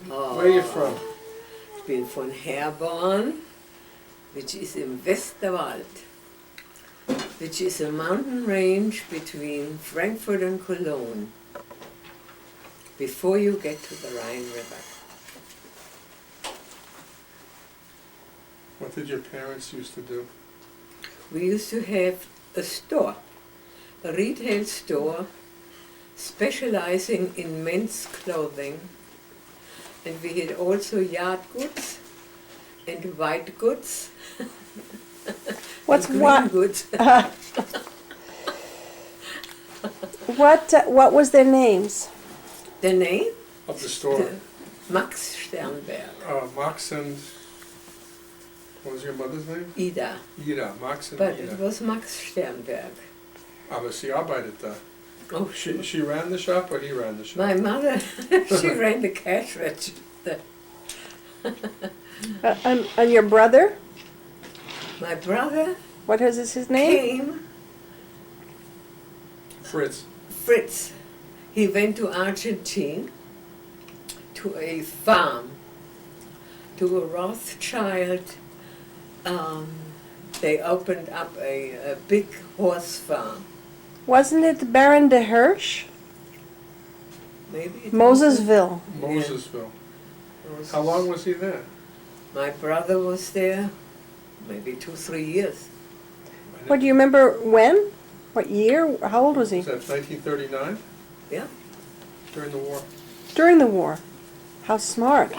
Oh, Where are you from? Ich bin von Herborn, which is in Westerwald, which is a mountain range between Frankfurt and Cologne, before you get to the Rhine River. What did your parents used to do? We used to have a store, a retail store, specializing in men's clothing, and we had also yard goods and white goods. What's and green what? goods. What was their names? The name? Of the store? Max Sternberg. Max and... What was your mother's name? Ida. Ida, Max and But Ida. it was Max Sternberg. Aber sie arbeitet da. Oh, She ran the shop or he ran the shop? my mother, she ran the cash register. And your brother? My brother What is his name? came, Fritz. Fritz. He went to Argentina, to a farm, to a Rothschild. They opened up a big horse farm. Wasn't it Baron de Hirsch? Maybe it Mosesville. Mosesville. was- How long was he there? My brother was there, maybe 2-3 years. What, do you remember when? What year? How old was he? Was that 1939? Yeah. During the war? During the war. How smart.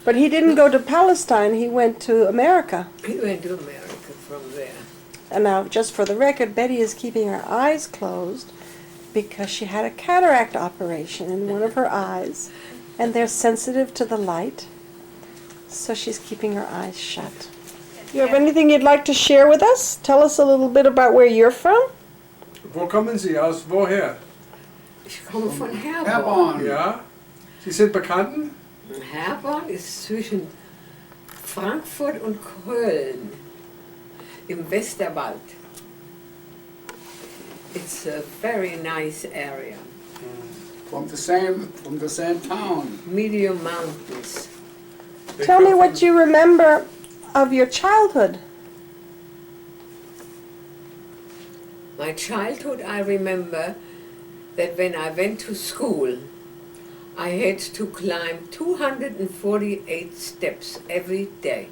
But he didn't go to Palestine, he went to America. He went to America from there. And now, just for the record, Betty is keeping her eyes closed because she had a cataract operation in one of her eyes, and they're sensitive to the light, so she's keeping her eyes shut. You have anything you'd like to share with us? Tell us a little bit about where you're from. Wo kommen Sie aus? Woher? Ich komme von Herborn. Herborn. Ja? Sie sind Bekannten? Herborn ist zwischen Frankfurt und Köln im Westerwald. It's a very nice area. From the same town. Medium mountains. They Tell me come what from- you remember of your childhood. My childhood, I remember that when I went to school, I had to climb 248 steps every day.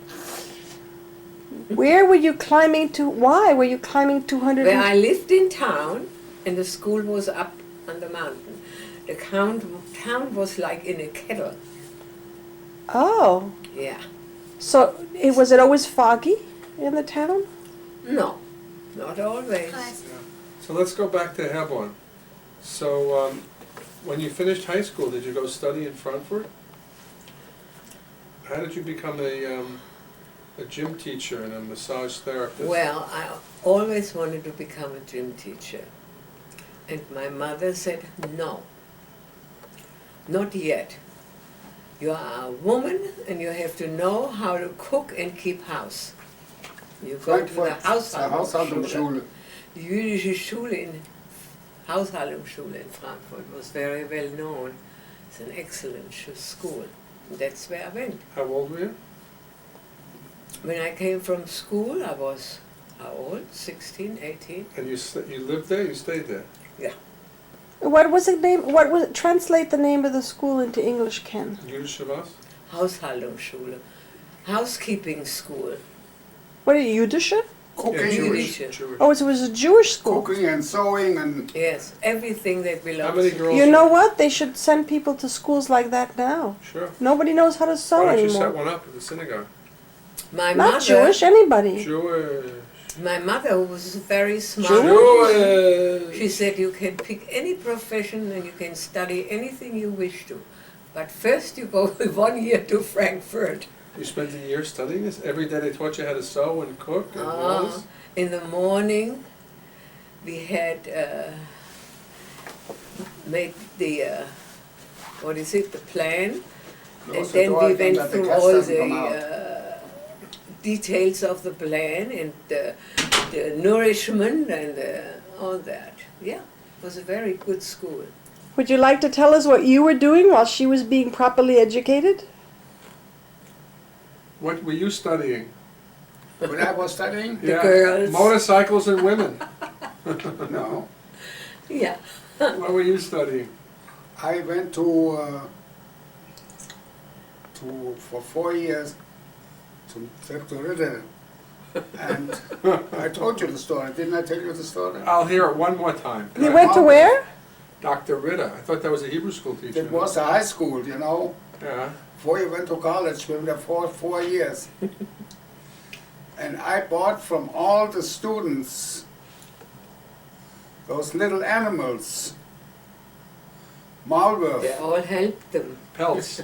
Where were you climbing to? Why were you climbing 200? Where I lived in town, and the school was up on the mountain. The town was like in a kettle. Oh, Yeah. so was it always foggy in the town? No, not always. So let's go back to Herborn. So when you finished high school, did you go study in Frankfurt? How did you become a gym teacher and a massage therapist? Well, I always wanted to become a gym teacher. And my mother said, no, not yet. You are a woman and you have to know how to cook and keep house. You go to the Haushaltungsschule. Die jüdische Schule in Haushaltungsschule in Frankfurt was very well known. It's an excellent school. And that's where I went. How old were you? When I came from school, I was, how old? 16, 18? And you lived there, you stayed there? What was it name? What was translate the name of the school into English, Ken? Jüdische was? Haushaltungsschule. Housekeeping school. What are you, Jüdische? Cooking, Yeah, Jewish. Jewish. Jewish. Oh, it was a Jewish school. cooking and sewing and Yes, everything that How belongs many to girls? You know what? They should send people to schools like that now. Sure. Nobody knows how to sew Why don't you set anymore. one up at the synagogue? My Not mother, Jewish, anybody. Jewish. my mother was very smart. Jewish. She said you can pick any profession and you can study anything you wish to. But first you go 1 year to Frankfurt. You spent a year studying this? Every day they taught you how to sew and cook and all this? In the morning we had made the, what is it, the plan. And close the then door we and went let the through guests all doesn't come the details of the plan and the nourishment and all that. Yeah, it was a very good school. Would you like to tell us what you were doing while she was being properly educated? What were you studying? when I was studying, The girls. Motorcycles and women. no, Yeah. What were you studying? I went to for 4 years to Dr. Ritter, and I told you the story. Didn't I tell you the story? I'll hear it one more time. You went to where? Dr. Ritter. I thought that was a Hebrew school teacher. It was a high school, you know. Yeah. Before you went to college, we were there for 4 years. And I bought from all the students those little animals, They Malworth, all helped them. Pelts.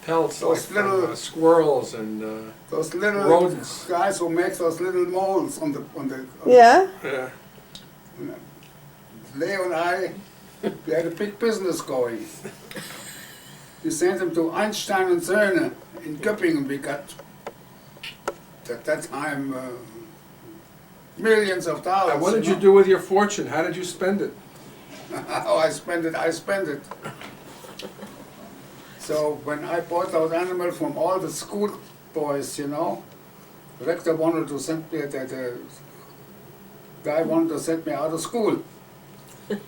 Pelts like Those from, little- squirrels and, those little rodents. guys who make those little moles on the Yeah. yeah. Leo and I, we had a big business going. We sent them to Einstein and Söhne in Göppingen. We got, at that time, millions of dollars. And what did you know. do with your fortune? How did you spend it? Oh, I spent it. So when I bought those animals from all the school boys, you know, the rector wanted to send me, the guy wanted to send me out of school.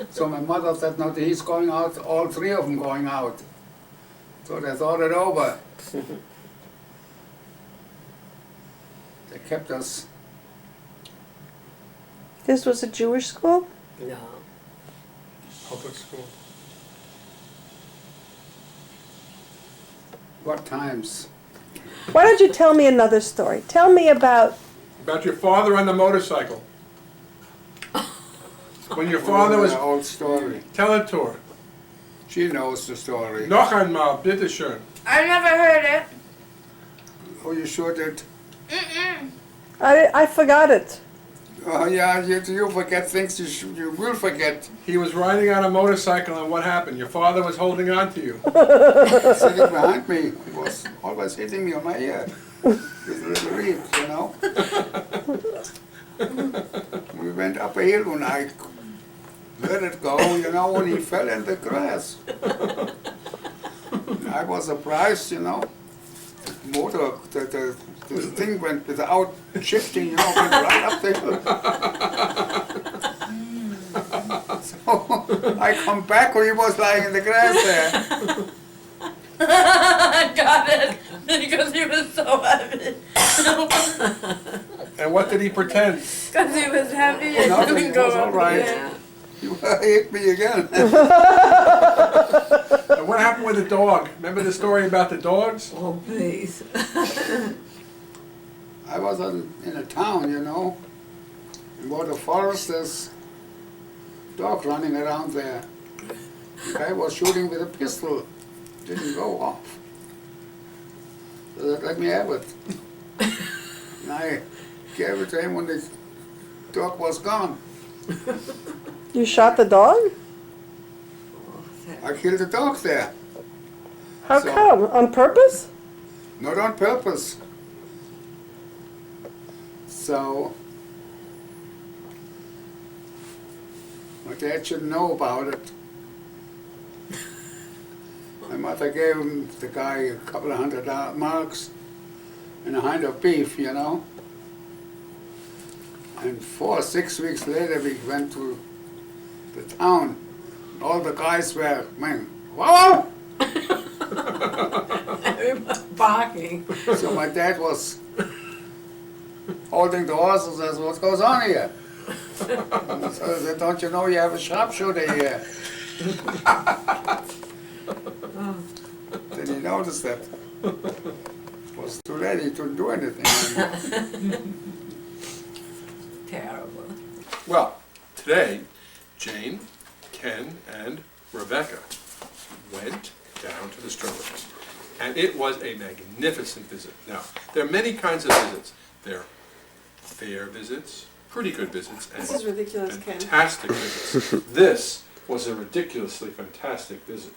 So my mother said, no, he's going out, all 3 of them going out. So they thought it over. They kept us. This was a Jewish school? No. Public school. What times? Why don't you tell me another story? Tell me about, About your father on the motorcycle. When your father was... An old story. Tell it to her. She knows the story. Noch einmal, bitte schön. I never heard it. Oh, you sure did? I forgot it. Oh yeah, you forget things you will forget. He was riding on a motorcycle and what happened? Your father was holding on to you. Sitting behind me, he was always hitting me on my ear with a little reed, you know. We went up a hill and I let it go, you know, and he fell in the grass. I was surprised, you know. The motor, the thing went without shifting, you know, went right up the hill. So I come back when he was lying in the grass there. Got it. Because he was so heavy. And what did he pretend? Because he was heavy and Nothing, couldn't it go was all up. right. Yeah. You hit me again. And what happened with the dog? Remember the story about the dogs? Oh, please. I was in a town, you know, and where the forest, there's dog running around there. The guy was shooting with a pistol, didn't go off. So they let me have it. And I gave it to him when the dog was gone. You shot the dog? I killed the dog there, How So- come? On purpose? not on purpose. So, my dad should know about it. My mother gave him, the guy, a couple of $100 and a hind of beef, you know. And 4 or 6 weeks later, we went to the town. All the guys were, man, wow! Everybody barking. So my dad was holding the horses and says, what goes on here? So I said, don't you know you have a sharpshooter here? Then he noticed that. It was too late, he couldn't do anything anymore. Terrible. Well, today, Jane, Ken, and Rebecca went down to the Sternbergs. And it was a magnificent visit. Now, there are many kinds of visits. There are fair visits, pretty good visits, and ridiculous, fantastic visits. This was a ridiculously fantastic visit.